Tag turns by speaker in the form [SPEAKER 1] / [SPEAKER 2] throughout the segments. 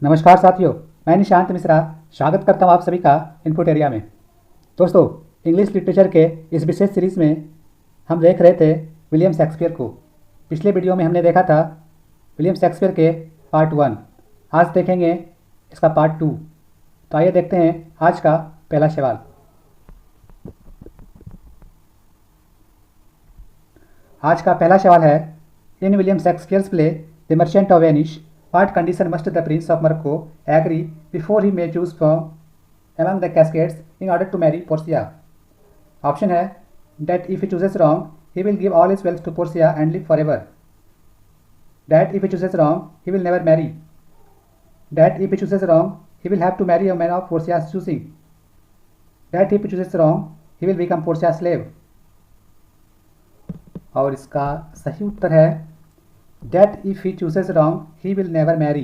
[SPEAKER 1] नमस्कार साथियों, मैं निशांत मिश्रा स्वागत करता हूं आप सभी का इनपुट एरिया में। दोस्तों, इंग्लिश लिटरेचर के इस विशेष सीरीज़ में हम देख रहे थे विलियम शेक्सपियर को। पिछले वीडियो में हमने देखा था विलियम शेक्सपियर के पार्ट 1। आज देखेंगे इसका पार्ट 2। तो आइए देखते हैं आज का पहला सवाल। आज का पहला सवाल है, in William Shakespeare's play the merchant of Venice what condition must the Prince of Morocco agree before he may choose from among the cascades in order to marry Portia? Option है that if he chooses wrong, he will give all his wealth to Portia and live forever. That if he chooses wrong, he will never marry. That if he chooses wrong, he will have to marry a man of Portia's choosing. That if he chooses wrong, he will become Portia's slave. और इसका सही उत्तर है that if he chooses wrong, he will never marry.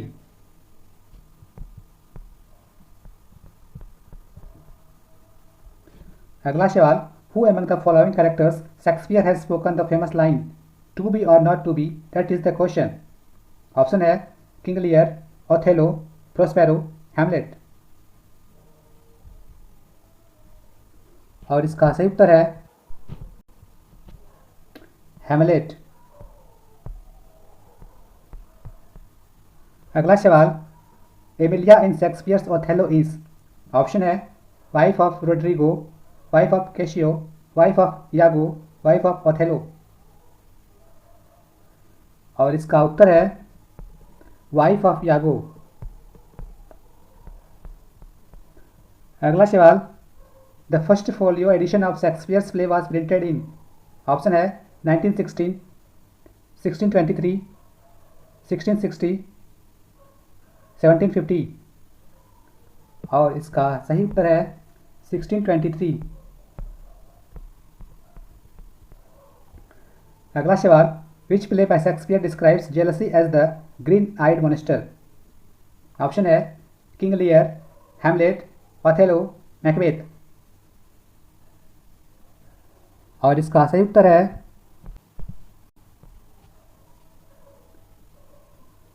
[SPEAKER 1] अगला सवाल, who among the following characters Shakespeare has spoken the famous line to be or not to be? That is the question. Option है King Lear, Othello, Prospero, Hamlet. और इसका सही उत्तर है Hamlet. अगला सवाल, Emilia in Shakespeare's Othello is. Option है wife of Roderigo, wife of Cassio, wife of Iago, wife of Othello. और इसका उत्तर है वाइफ ऑफ यागो। अगला सवाल, the first folio edition of Shakespeare's play was printed in. Option है 1916, 1623, 1660, 1750। और इसका सही उत्तर है 1623। अगला सवाल, which play by Shakespeare describes jealousy as the green eyed monster. Option है King Lear, Hamlet, Othello, Macbeth. और इसका सही उत्तर है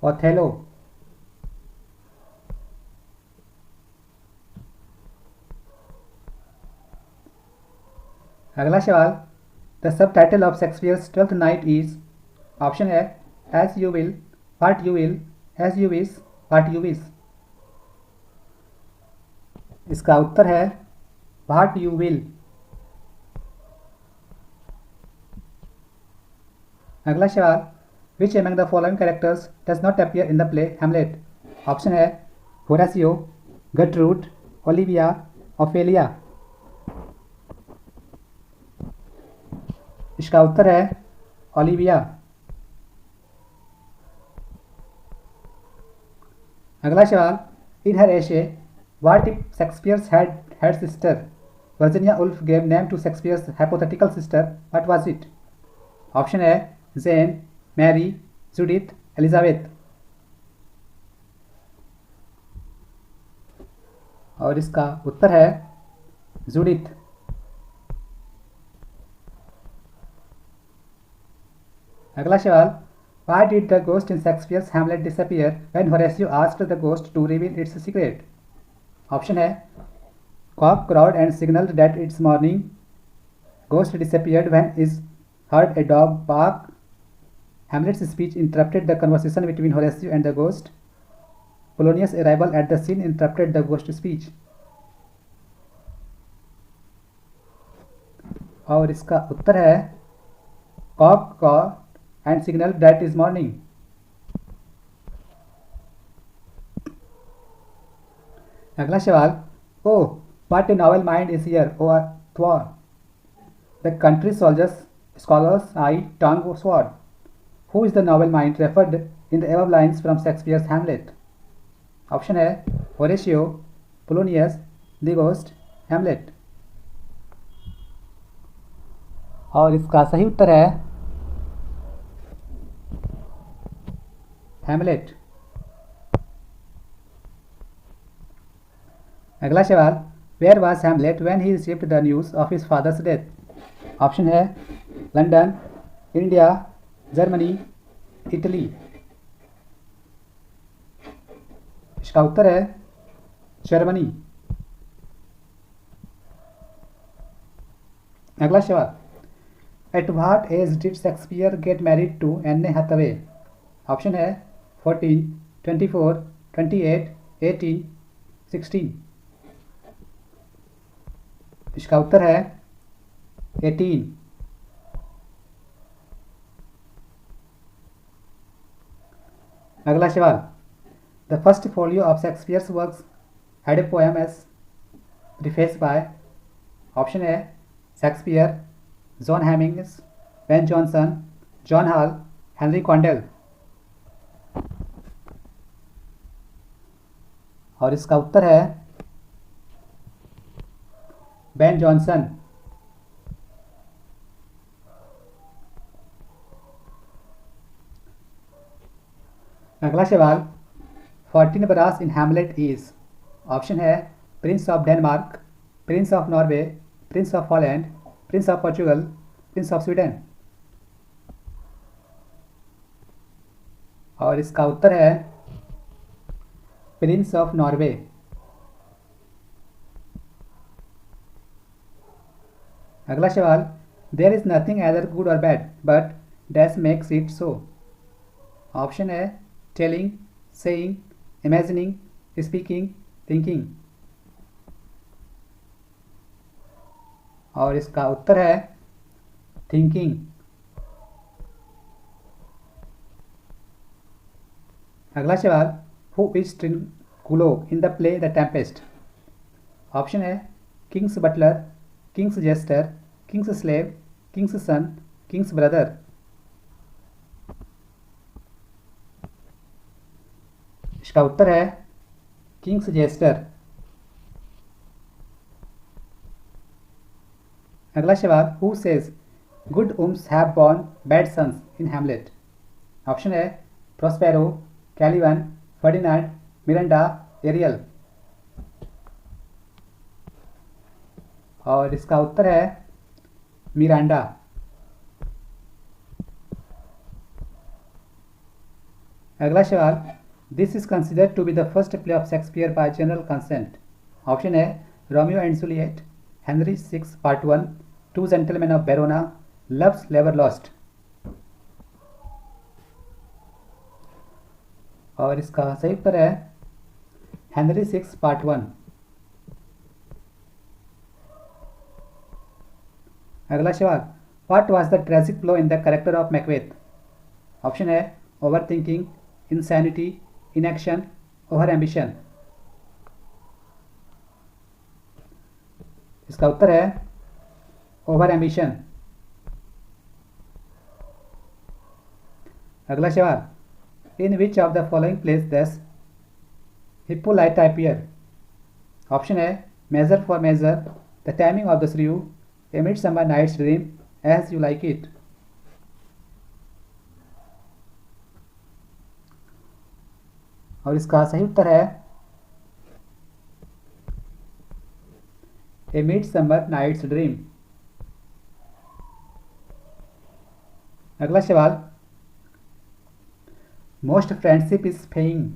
[SPEAKER 1] ओथेलो। अगला सवाल, the subtitle of Shakespeare's Twelfth Night is. Option है as you will, what you will, as you wish, what you wish. इसका उत्तर है व्हाट यू विल। अगला सवाल, which among the following characters does not appear in the play Hamlet. Option है Horatio, Gertrude, Olivia, Ophelia. इसका उत्तर है Olivia. अगला सवाल, in her essay what if Shakespeare's had sister Virginia Woolf gave name to Shakespeare's hypothetical sister, what was it. Option है जेन, Mary, Judith, Elizabeth. और इसका उत्तर है जूडिथ। अगला सवाल, why did the ghost in Shakespeare's Hamlet disappear when Horatio asked the ghost to reveal its secret? Option है cock crowed and signaled that it's morning. Ghost disappeared when is heard a dog bark. Hamlet's speech interrupted the conversation between Horatio and the ghost. Polonius' arrival at the scene interrupted the ghost speech. और इसका उत्तर है cock crowed and signal that is morning. अगला सवाल, oh what a novel mind is here, oh Thor. The country soldiers, scholars, eye, tongue, sword. Who is the novel mind referred in the above lines from Shakespeare's Hamlet? Option है Horatio, Polonius, the ghost, Hamlet. और इसका सही उत्तर है Hamlet. अगला सवाल, where was Hamlet when he received the news of his father's death. Option है London, India, Germany, Italy. इसका उत्तर है जर्मनी। अगला सवाल, at what age did Shakespeare get married to Anne Hathaway? Option है 14, 24, 28, 18, 16। इसका उत्तर है 18। अगला सवाल, the first folio of Shakespeare's works had a poem as preface by. Option है Shakespeare, John Hemings, Ben Jonson, John Hall, Henry Condell. और इसका उत्तर है बेन जॉनसन। अगला सवाल, 14 bras in Hamlet is. Option है prince of Denmark, prince of Norway, prince of Holland, prince of Portugal, prince of Sweden. और इसका उत्तर है प्रिंस ऑफ नॉर्वे। अगला सवाल, there is nothing either good और bad but dash makes it so. Option है telling, saying, imagining, speaking, thinking. और इसका उत्तर है थिंकिंग। अगला सवाल, who is Trinculo in the play the Tempest? Option है king's butler, king's jester, king's slave, king's son, king's brother. इसका उत्तर है किंग्स जेस्टर। अगला सवाल, who says good wombs have borne bad sons in Hamlet? Option है Prospero, Caliban, Ferdinand, Miranda, Ariel. और इसका उत्तर है मिरांडा। अगला सवाल, this is considered to be the first play of Shakespeare by general consent. Option है Romeo and Juliet, Henry 6 part 1, two gentleman of Verona, love's लेवर lost. और इसका सही उत्तर है हेनरी 6 पार्ट 1। अगला सवाल, what was the tragic flaw in the character of Macbeth? Option है over thinking, insanity, inaction, over ambition. इसका उत्तर है ओवर एम्बिशन। अगला सवाल, in which of the following plays does Hippolyta appear? Option है measure for measure, the taming of the shrew, a midsummer night's dream, as you like it. और इसका सही उत्तर है ए मिडसमर नाइट्स ड्रीम। अगला सवाल, most friendship is feigning,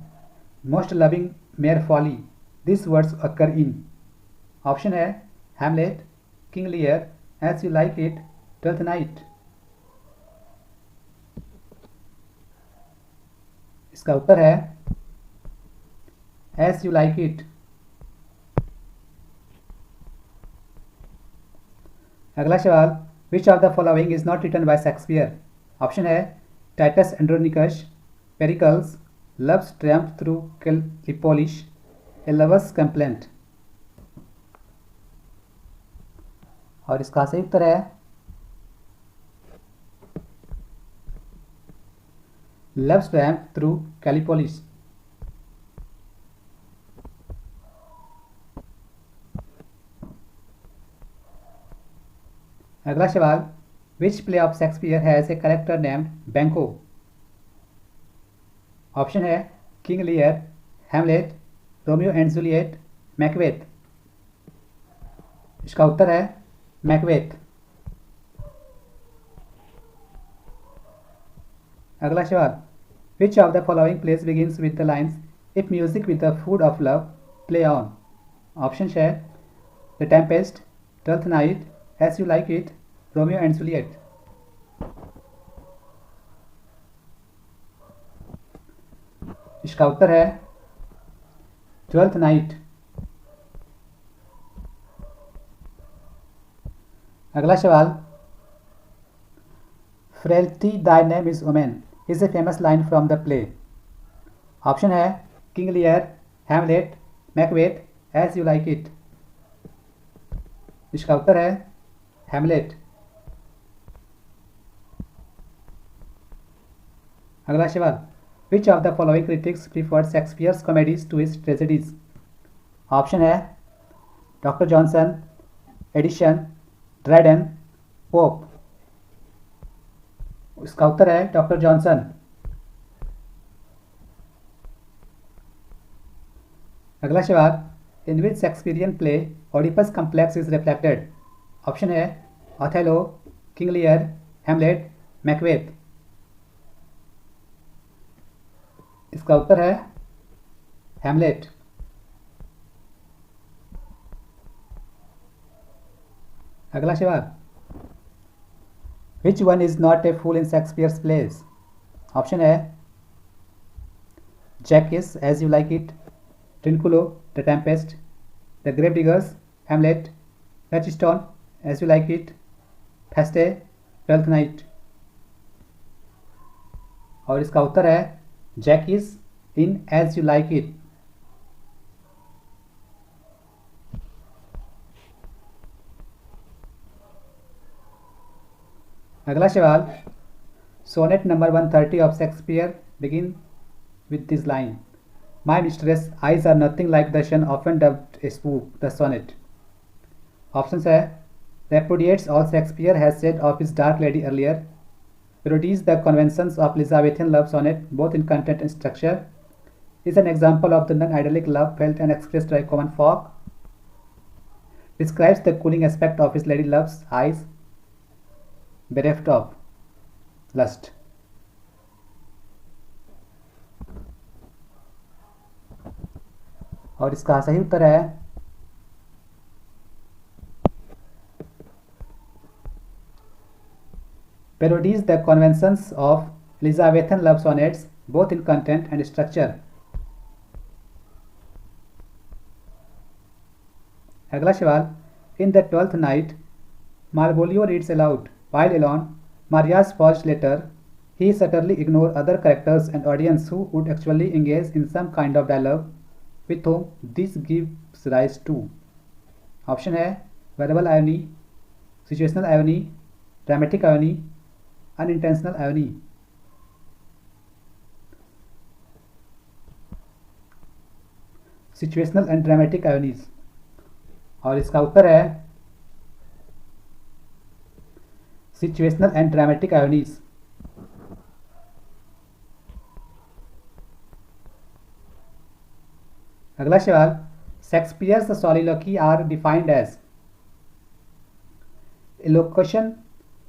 [SPEAKER 1] most loving mere folly, this words occur in. Option है Hamlet, King Lear, as you like it, twelfth night. इसका उत्तर है एज यू लाइक इट। अगला सवाल, which of the following is not written by Shakespeare? Option है Titus Andronicus, Pericles, love's triumph through Callipolis, a lover's complaint. और इसका सही उत्तर है लव्स ट्रायम्फ थ्रू कैलिपोलिश। अगला सवाल, which play of Shakespeare has a character named Banquo? Option है King Lear, Hamlet, Romeo and Juliet, Macbeth. इसका उत्तर है मैकबेथ। अगला सवाल, which of the following plays begins with the lines if music with the food of love play on. Option है the Tempest, twelfth night, as you like it, Romeo and Juliet. इसका उत्तर है twelfth night. अगला सवाल, frailty thy name is women is a famous line from the play. Option है King Lear, Hamlet, Macbeth, as you like it. इसका उत्तर है Hamlet. अगला सवाल, which of the following critics preferred Shakespeare's comedies to his tragedies. Option है Doctor Johnson, Addison, Dryden, Pope. इसका उत्तर है डॉक्टर जॉनसन। अगला सवाल, in which Shakespearean play Oedipus complex is reflected. Option है Othello, King Lear, Hamlet, Macbeth. इसका उत्तर है हैमलेट। अगला सवाल, विच one is not a fool in Shakespeare's plays. Option है Jaques, as you like it, Trinculo, the Tempest, the grave diggers, Hamlet, Touchstone, as you like it, Feste, twelfth night. और इसका उत्तर है Jaques in as you like it. अगला सवाल, sonnet number 130 of Shakespeare begin with this line, my mistress eyes are nothing like the sun often dubbed a spook the sonnet. Option है repudiates all Shakespeare has said of his dark lady earlier, parodies the conventions of Elizabethan love sonnet both in content and structure, is an example of the non-idyllic love felt and expressed by common folk, describes the cooling aspect of his lady love's eyes bereft of lust। और इसका सही उत्तर है parodies the conventions of Elizabethan love sonnets both in content and structure। अगला सवाल, in the 12th night Malvolio reads aloud while alone Maria's forged letter, he subtly ignores other characters and audience who would actually engage in some kind of dialogue with whom this gives rise to। Option है verbal irony, situational irony, dramatic irony, unintentional irony। Situational and dramatic ironies। और इसका उत्तर है situational and dramatic ironies। अगला सवाल, Shakespeare's soliloquy are defined as elocution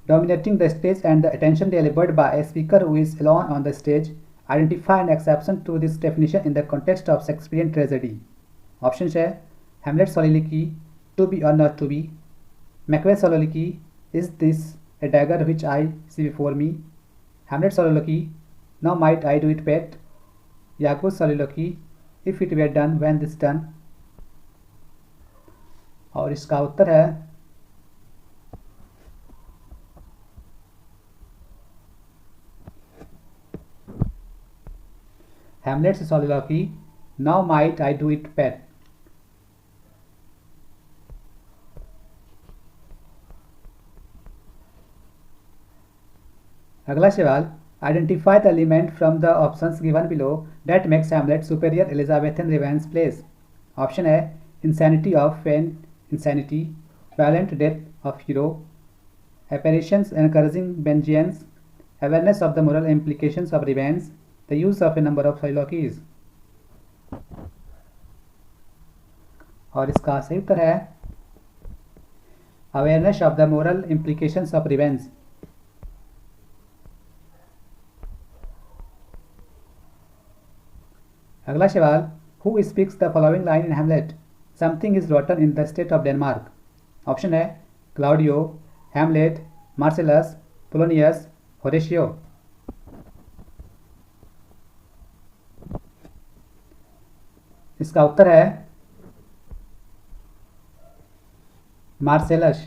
[SPEAKER 1] dominating the stage and the attention delivered by a speaker who is alone on the stage। Identify an exception to this definition in the context of Shakespearean tragedy। Option है Hamlet soliloquy, to be or not to be, Macbeth soliloquy, is this a dagger which I see before me, Hamlet soliloquy, now might I do it pet, Iago's soliloquy, if it were done when this done। और इसका उत्तर है Hamlet's soliloquy, now might I do it pet। अगला सवाल, identify the element from the options given below that makes Hamlet superior Elizabethan revenge plays. Option है insanity of feign insanity, violent death of hero, apparitions encouraging vengeance, awareness of the moral implications of revenge, the use of a number of soliloquies। और इसका सही उत्तर है awareness of the moral implications of revenge। अगला सवाल, who speaks the following line in Hamlet? Something is rotten in the state of Denmark. Option है Claudio, Hamlet, Marcellus, Polonius, Horatio. इसका उत्तर है मार्सेलस।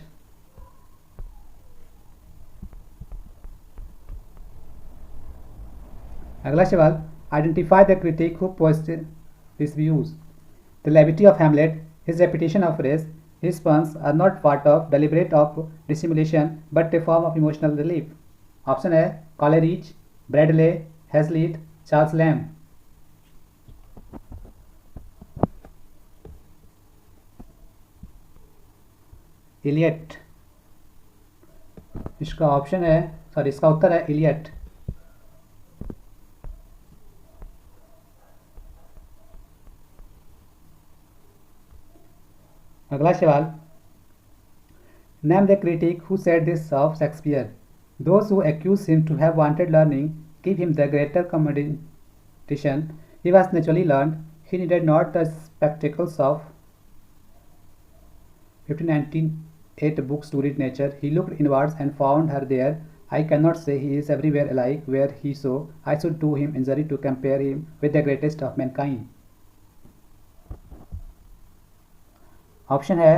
[SPEAKER 1] अगला सवाल, identify the critic who posted this views. The levity of Hamlet, his reputation of race, his puns are not part of deliberate of dissimulation but a form of emotional relief. Option है Coleridge, Bradley, Hazlitt, Charles Lamb. Eliot. इसका उत्तर है Eliot. अगला सवाल, name the critic who said this of Shakespeare. Those who accuse him to have wanted learning give him the greater commendation. He was naturally learn, he needed not the spectacles of 1598 books to read nature. He looked inwards and found her there. I cannot say he is everywhere alike where he so. I should do him injury to compare him with the greatest of mankind. Option है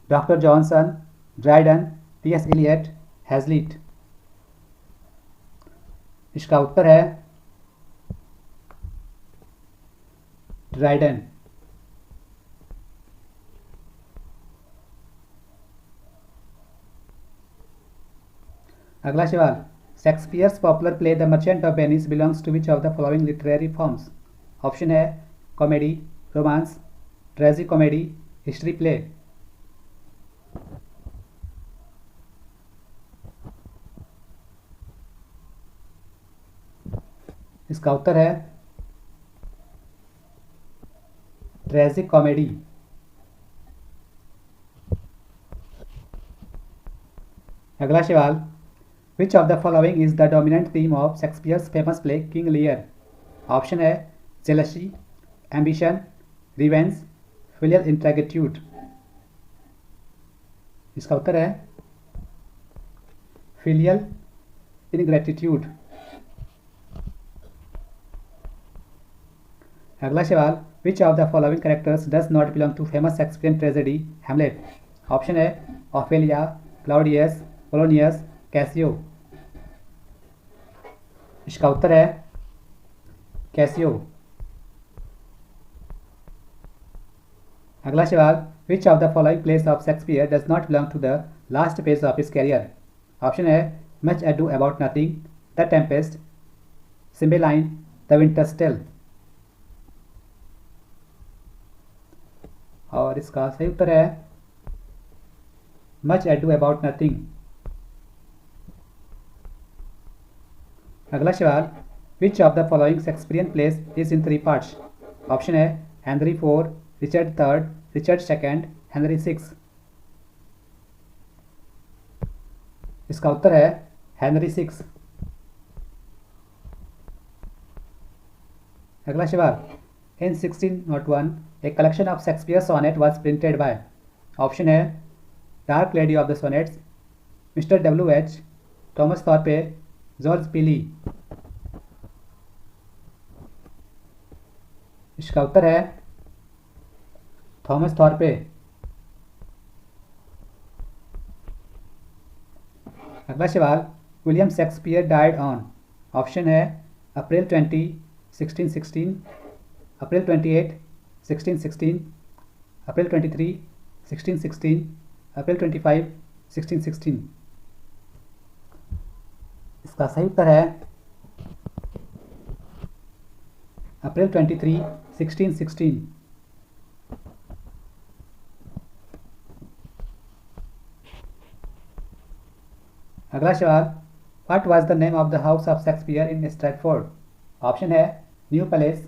[SPEAKER 1] Doctor Johnson, Dryden, T S. Eliot, Hazlitt. इसका उत्तर है Dryden. अगला सवाल, Shakespeare's popular play the merchant of Venice belongs to which of the following literary forms? Option है comedy, romance, tragicomedy, history play. इसका उत्तर है ट्रेजिक कॉमेडी। अगला सवाल, which of the following is the dominant theme of Shakespeare's famous play King Lear? Option है jealousy, ambition, revenge, filial ingratitude. इसका उत्तर है फिलियल इनग्रेटिट्यूड। अगला सवाल, which of the following characters does not belong to famous Shakespearean tragedy Hamlet? Option है Ophelia, Claudius, Polonius, Cassio. इसका उत्तर है कैसियो। अगला सवाल, which of the following plays of Shakespeare does not belong to the last phase of his career? Option है much ado about nothing, the Tempest, Cymbeline, the winter's tale. और इसका सही उत्तर है मच अडू अबाउट नथिंग। अगला सवाल, which of the following Shakespearean plays is in 3 parts? Option है Henry IV, Richard III, Richard II, Henry VI। इसका उत्तर है हेनरी VI। अगला सवाल, in 1601 a collection of Shakespeare sonnet was printed by. Option है dark lady of the sonnets, Mister W.H., Thomas Thorpe, George Peele. इसका उत्तर है Thomas Thorpe. अगला सवाल, William Shakespeare died on. Option है अप्रैल 20, 1616, अप्रैल 28, 1616, अप्रैल 23, 1616, अप्रैल 25, 1616। इसका सही उत्तर है अप्रैल 23, 1616। अगला सवाल, what was the name of the house of Shakespeare in Stratford? Option है new palace,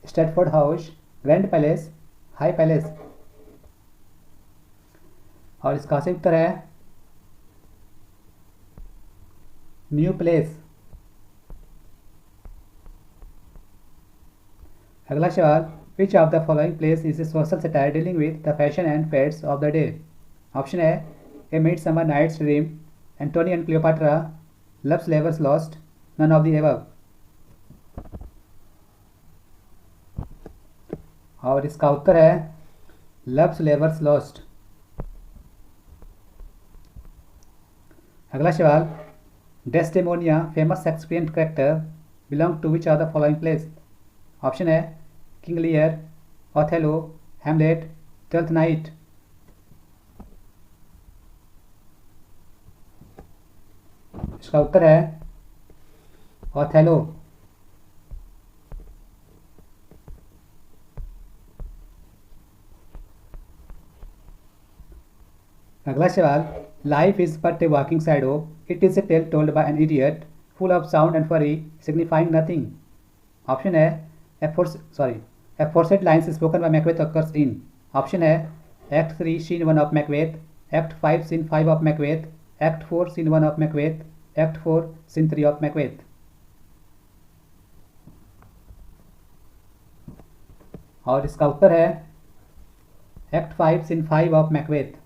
[SPEAKER 1] Stratford house, grand palace, high palace. और इसका सही उत्तर है न्यू पैलेस। अगला सवाल, which of the following plays is a social satire dealing with the fashion and fates of the day? Option है a midsummer night's dream, Antony and Cleopatra, love's labours lost, none of the above. और इसका उत्तर है love's labours lost. अगला सवाल, Desdemona famous Shakespearean character belong to which of the following plays? Option है King Lear, Othello, Hamlet, twelfth night. इसका उत्तर है ओथेलो। अगला सवाल, life is but a walking shadow, it is a tale told by an idiot, full of sound and fury, signifying nothing. Option है aforesaid lines spoken by Macbeth occurs in. Option है Act 3 Scene 1 of Macbeth, Act 5 Scene 5 of Macbeth, Act 4 Scene 1 of Macbeth, Act 4 Scene 3 of Macbeth। और इसका उत्तर है Act 5 Scene 5 of Macbeth।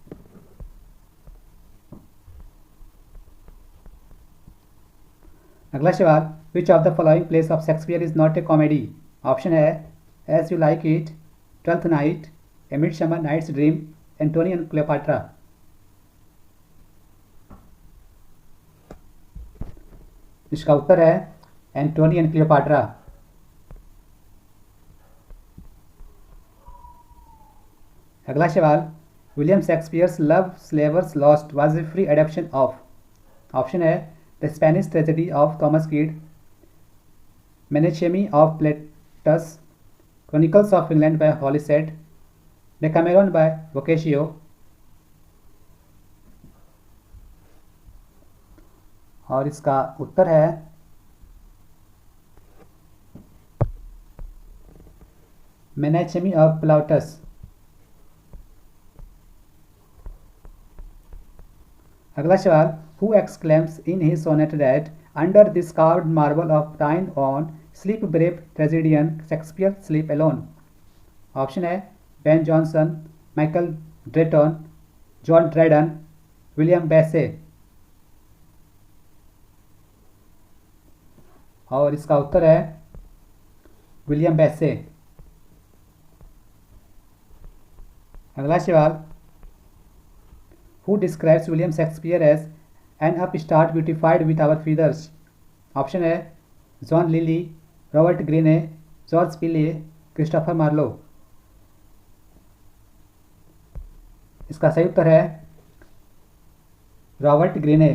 [SPEAKER 1] अगला सवाल, which of the following plays of Shakespeare is not a comedy? Option है as you like it, twelfth night, a midsummer night's dream, Antony and Cleopatra. इसका उत्तर है एंटोनी एंड क्लियोपाट्रा। अगला सवाल, William Shakespeare's love's labours lost was a free adaptation of? Option है the Spanish tragedy of Thomas Kyd, Menaechmi of Plautus, chronicles of England by Holinshed, Decameron by Boccaccio. और इसका उत्तर है Menaechmi of Plautus. अगला सवाल, who exclaims in his sonnet that under this carved marble of thine own sleep brave tragedian Shakespeare sleep alone? Option है Ben Jonson, Michael Drayton, John Dryden, William Basse. और इसका उत्तर है William Basse. अगला सवाल, who describes William Shakespeare as an upstart beautified with our feathers? Option है John Lyly, Robert Greene, George Peele, Christopher Marlowe. इसका सही उत्तर है रॉबर्ट ग्रीने।